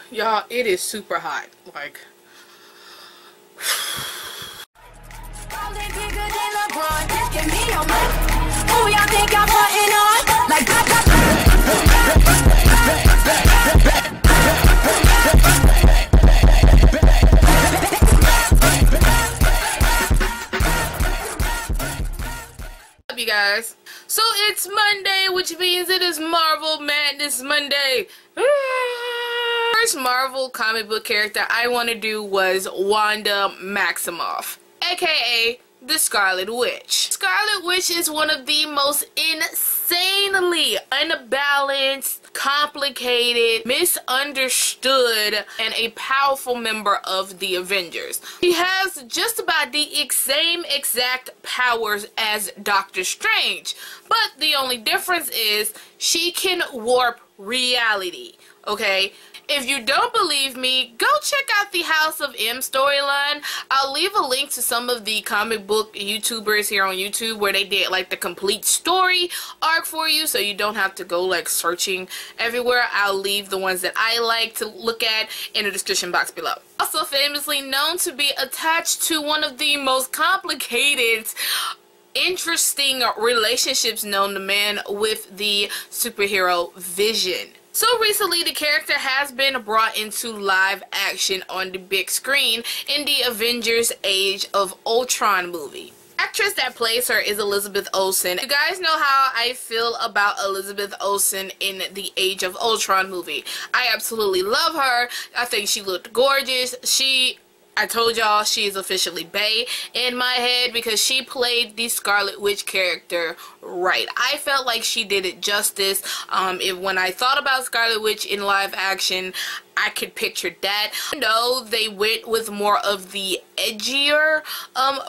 Y'all, it is super hot. Like, you guys. So it's Monday, which means it is Marvel Madness Monday. First Marvel comic book character I want to do was Wanda Maximoff, aka the Scarlet Witch. Scarlet Witch is one of the most insanely unbalanced, complicated, misunderstood, and a powerful member of the Avengers. She has just about the same exact powers as Doctor Strange, but the only difference is she can warp reality, okay? If you don't believe me, go check out the House of M storyline. I'll leave a link to some of the comic book YouTubers here on YouTube where they did like the complete story arc for you, so you don't have to go like searching everywhere. I'll leave the ones that I like to look at in the description box below. Also famously known to be attached to one of the most complicated, interesting relationships known to man with the superhero Vision. So recently, the character has been brought into live action on the big screen in the Avengers Age of Ultron movie. The actress that plays her is Elizabeth Olsen. You guys know how I feel about Elizabeth Olsen in the Age of Ultron movie. I absolutely love her. I think she looked gorgeous. I told y'all she is officially bae in my head because she played the Scarlet Witch character right. I felt like she did it justice. When I thought about Scarlet Witch in live action, I could picture that. No, they went with more of the edgier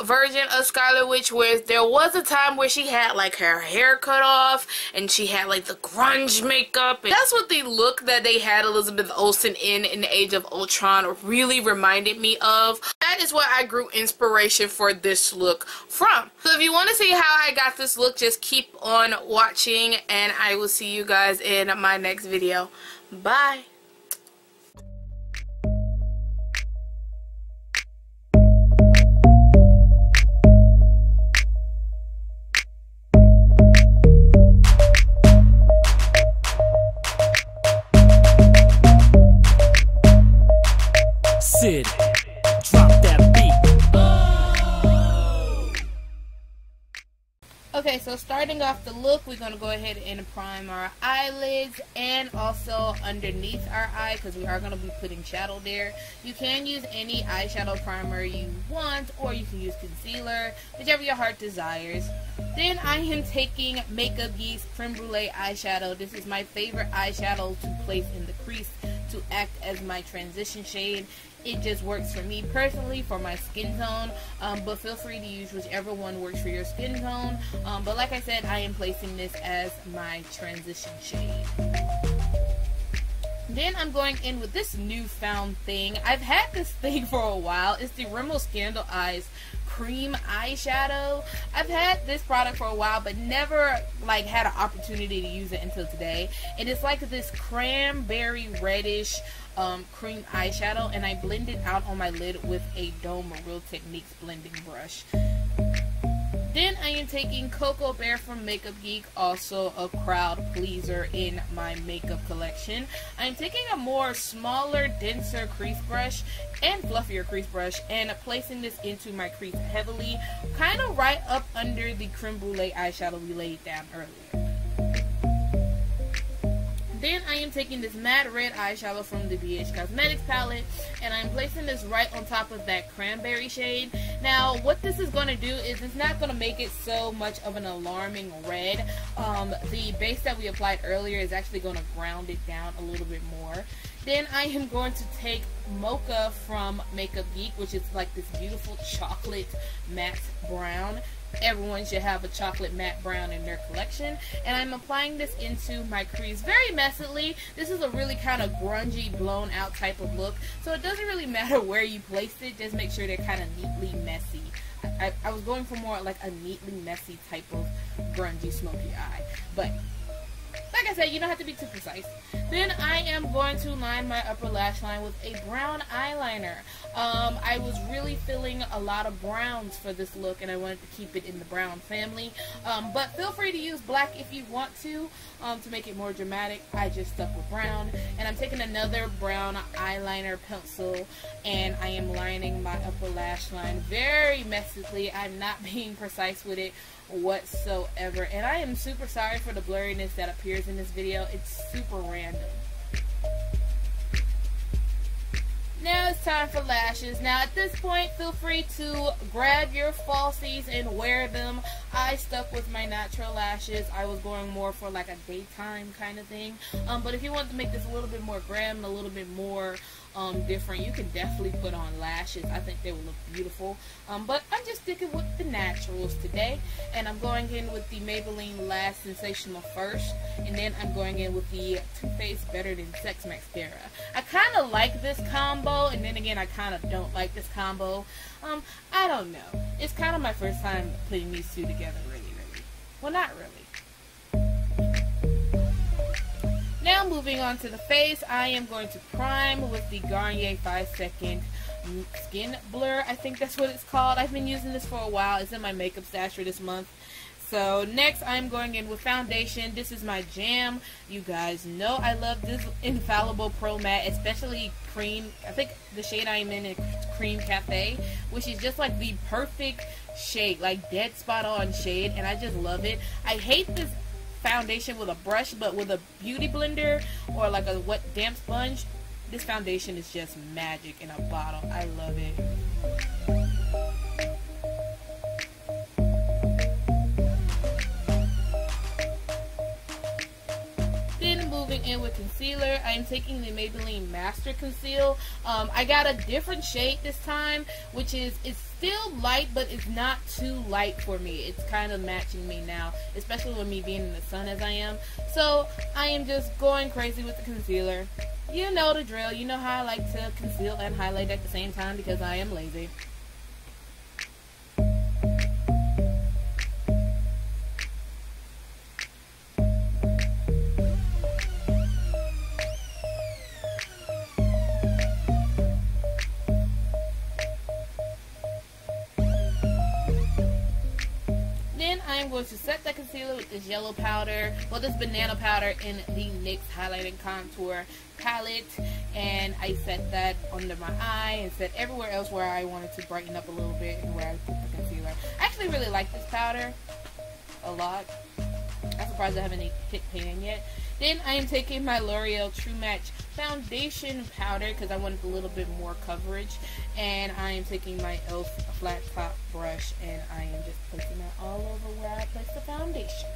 version of Scarlet Witch, where there was a time where she had like her hair cut off and she had like the grunge makeup, and that's what the look that they had Elizabeth Olsen in the Age of Ultron really reminded me of. That is where I grew inspiration for this look from. So if you want to see how I got this look, just keep on watching and I will see you guys in my next video. Bye. Drop that beat. Okay, so starting off the look, we're going to go ahead and prime our eyelids and also underneath our eye because we are going to be putting shadow there. You can use any eyeshadow primer you want, or you can use concealer, whichever your heart desires. Then I am taking Makeup Geek's Creme Brulee eyeshadow. This is my favorite eyeshadow to place in the crease to act as my transition shade. It just works for me personally for my skin tone, but feel free to use whichever one works for your skin tone. But like I said, I am placing this as my transition shade. Then I'm going in with this newfound thing. I've had this thing for a while. It's the Rimmel Scandal Eyes cream eyeshadow. I've had this product for a while but never like had an opportunity to use it until today. And it's like this cranberry reddish cream eyeshadow, and I blend it out on my lid with a Dome Real Techniques blending brush. Then I am taking Cocoa Bear from Makeup Geek, also a crowd pleaser in my makeup collection. I'm taking a more smaller, denser crease brush and fluffier crease brush and placing this into my crease heavily, kind of right up under the Creme Brulee eyeshadow we laid down earlier. Then I am taking this matte red eyeshadow from the BH Cosmetics palette, and I'm placing this right on top of that cranberry shade. Now, what this is going to do is it's not going to make it so much of an alarming red. The base that we applied earlier is actually going to ground it down a little bit more. Then I am going to take Mocha from Makeup Geek, which is like this beautiful chocolate matte brown. Everyone should have a chocolate matte brown in their collection, and I'm applying this into my crease very messily. This is a really kind of grungy, blown out type of look, so it doesn't really matter where you place it, just make sure they're kind of neatly messy. I was going for more like a neatly messy type of grungy smoky eye, but like I said, you don't have to be too precise. Then I am going to line my upper lash line with a brown eyeliner. I was really feeling a lot of browns for this look, and I wanted to keep it in the brown family. But feel free to use black if you want to make it more dramatic. I just stuck with brown, and I'm taking another brown eyeliner pencil, and I am lining my upper lash line very messily. I'm not being precise with it whatsoever, and I am super sorry for the blurriness that appears in this video. It's super random. Now it's time for lashes. Now at this point, feel free to grab your falsies and wear them. I stuck with my natural lashes. I was going more for like a daytime kind of thing. But if you want to make this a little bit more glam and a little bit more different, you can definitely put on lashes. I think they will look beautiful. But I'm just sticking with the naturals today, and I'm going in with the Maybelline Lash Sensational first, and then I'm going in with the Too Faced Better Than Sex mascara. I kind of like this combo, and then again I kind of don't like this combo. I don't know. It's kind of my first time putting these two together, really. Well, not really. Now moving on to the face, I am going to prime with the Garnier 5 Second Skin Blur. I think that's what it's called. I've been using this for a while. It's in my makeup stash for this month. So next I'm going in with foundation. This is my jam. You guys know I love this Infallible Pro Matte, especially cream. I think the shade I'm in is Cream Cafe, which is just like the perfect shade, like dead spot on shade, and I just love it. I hate this foundation with a brush, but with a beauty blender or like a wet damp sponge, this foundation is just magic in a bottle. I love it. Then moving in with concealer, I'm taking the Maybelline Master Conceal. I got a different shade this time, which is, it's still light, but it's not too light for me. It's kind of matching me now, especially with me being in the sun as I am. So I am just going crazy with the concealer. You know the drill. You know how I like to conceal and highlight at the same time because I am lazy. I'm going to set that concealer with this yellow powder, well, this banana powder in the NYX Highlight and Contour palette, and I set that under my eye and set everywhere else where I wanted to brighten up a little bit and where I put the concealer. I actually really like this powder a lot. I'm surprised I haven't hit pan yet. Then I am taking my L'Oreal True Match foundation powder because I wanted a little bit more coverage, and I am taking my e.l.f. flat top brush and I am just placing that all over where I place the foundation.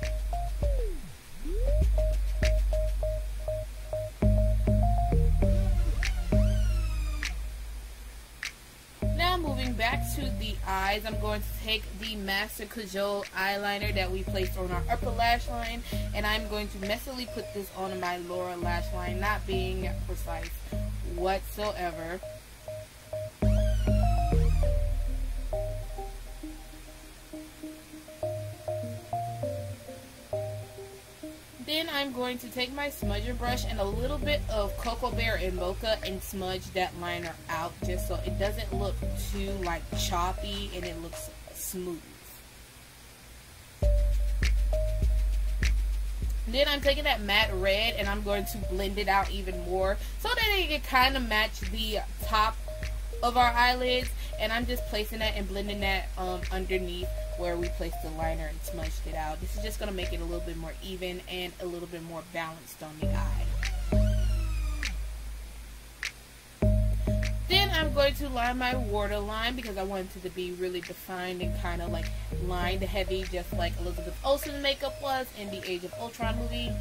Now moving back to the eyes, I'm going to take the Master Cajole eyeliner that we placed on our upper lash line, and I'm going to messily put this on my lower lash line, not being precise whatsoever. Then I'm going to take my smudger brush and a little bit of Cocoa Bear and Mocha and smudge that liner out just so it doesn't look too like choppy and it looks smooth. Then I'm taking that matte red and I'm going to blend it out even more so that it can kind of match the top of our eyelids, and I'm just placing that and blending that underneath where we placed the liner and smudged it out. This is just going to make it a little bit more even and a little bit more balanced on the eye. Then I'm going to line my waterline because I wanted it to be really defined and kind of like lined heavy, just like Elizabeth Olsen's makeup was in the Age of Ultron movie.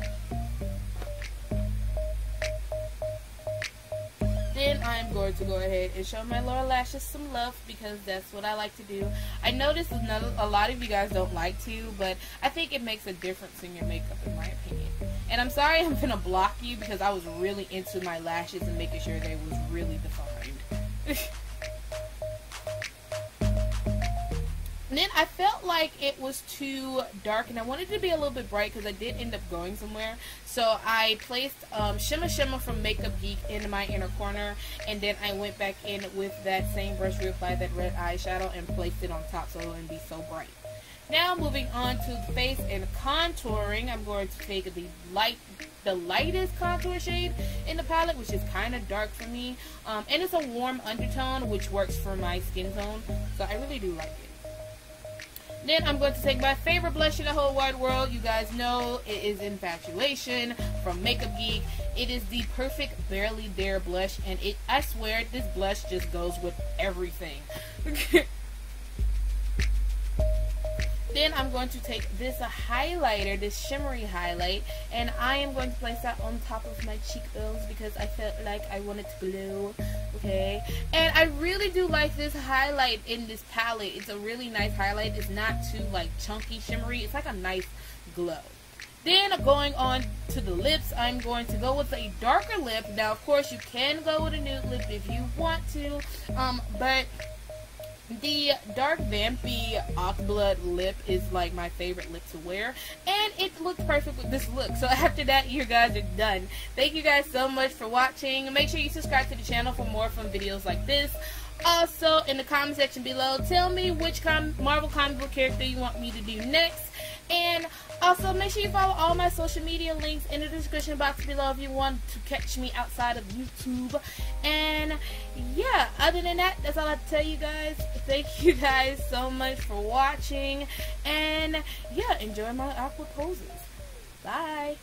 Then I'm going to go ahead and show my lower lashes some love because that's what I like to do. I know this is not a lot of you guys don't like to, but I think it makes a difference in your makeup in my opinion. And I'm sorry I'm gonna block you because I was really into my lashes and making sure they was really defined. And then I felt like it was too dark and I wanted it to be a little bit bright because I did end up going somewhere. So I placed Shimmer Shimmer from Makeup Geek in my inner corner, and then I went back in with that same brush, reapplied that red eyeshadow and placed it on top so it wouldn't be so bright. Now moving on to the face and contouring, I'm going to take the lightest contour shade in the palette, which is kind of dark for me, and it's a warm undertone which works for my skin tone, so I really do like it. Then I'm going to take my favorite blush in the whole wide world. You guys know it is Infatuation from Makeup Geek. It is the perfect Barely There blush, and I swear this blush just goes with everything. Then I'm going to take this highlighter, this shimmery highlight, and I am going to place that on top of my cheekbones because I felt like I wanted to glow, okay? And I really do like this highlight in this palette. It's a really nice highlight. It's not too, like, chunky shimmery. It's like a nice glow. Then going on to the lips, I'm going to go with a darker lip. Now, of course, you can go with a nude lip if you want to, but the dark vampy Oxblood lip is like my favorite lip to wear, and it looks perfect with this look. So after that, you guys are done. Thank you guys so much for watching. Make sure you subscribe to the channel for more fun videos like this. Also, in the comment section below, tell me which Marvel comic book character you want me to do next. And also, make sure you follow all my social media links in the description box below if you want to catch me outside of YouTube. And yeah, other than that, that's all I have to tell you guys. Thank you guys so much for watching. And yeah, enjoy my awkward poses. Bye.